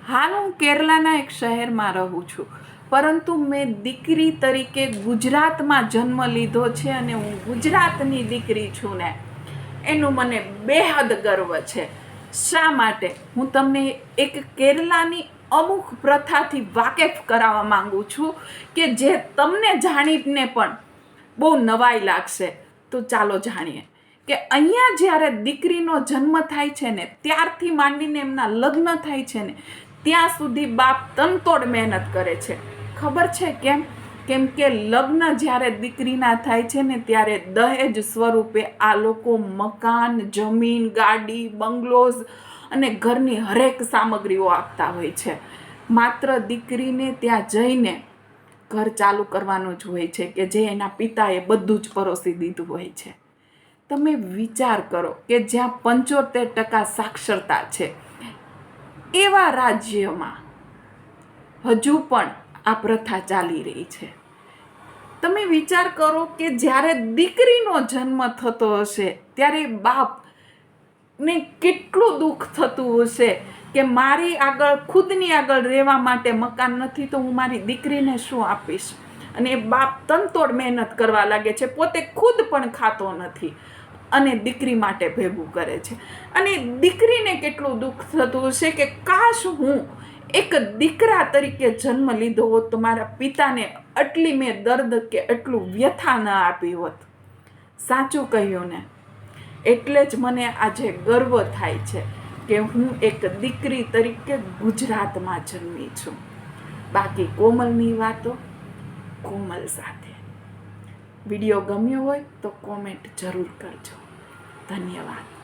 હાલ હું કેરલાના એક શહેરમાં રહું છું, પરંતુ મેં દીકરી તરીકે ગુજરાતમાં જન્મ લીધો છે અને હું ગુજરાતની દીકરી છું ને એનું મને બેહદ ગર્વ છે. શા માટે? હું તમને એક કેરલાની અમુક પ્રથાથી વાકેફ કરાવવા માંગુ છું કે જે તમને જાણીને પણ બહુ નવાઈ લાગશે. તો ચાલો જાણીએ કે અહીંયા જ્યારે દીકરીનો જન્મ થાય છે ને ત્યારથી માંડીને એમના લગ્ન થાય છે ને ત્યાં સુધી બાપ તનતોડ મહેનત કરે છે. ખબર છે કેમ? કેમ કે લગ્ન જ્યારે દીકરીના થાય છે ને ત્યારે દહેજ સ્વરૂપે આ લોકો મકાન, જમીન, ગાડી, બંગલોઝ અને ઘરની હરેક સામગ્રીઓ આપતા હોય છે. માત્ર દીકરીને ત્યાં જઈને ઘર ચાલુ કરવાનું જ હોય છે કે જે એના પિતાએ બધું જ પરોસી દીધું હોય છે. તમે વિચાર કરો કે જ્યાં 75% સાક્ષરતા છે એવા રાજ્યમાં હજુ પણ આ પ્રથા ચાલી રહી છે. તમે વિચાર કરો કે જ્યારે દીકરીનો જન્મ થતો હશે ત્યારે બાપને કેટલું દુઃખ થતું હશે કે મારી આગળ ખુદની આગળ રહેવા માટે મકાન નથી તો હું મારી દીકરીને શું આપીશ. અને એ બાપ તનતોડ મહેનત કરવા લાગે છે, પોતે ખુદ પણ ખાતો નથી અને દીકરી માટે ભેગું કરે છે. અને દીકરીને કેટલું દુઃખ થતું હશે કે કાશ હું એક દીકરા તરીકે જન્મ લીધો હોત તો મારા પિતાને આટલી મેં દર્દ કે આટલું વ્યથા ન આપી હોત. સાચું કહ્યું ને? એટલે જ મને આજે ગર્વ થાય છે કે હું એક દીકરી તરીકે ગુજરાતમાં જન્મી છું. બાકી કોમલની વાતો કોમલ સાથે. વિડીયો ગમ્યો હોય તો કોમેન્ટ જરૂર કરજો. ધન્યવાદ.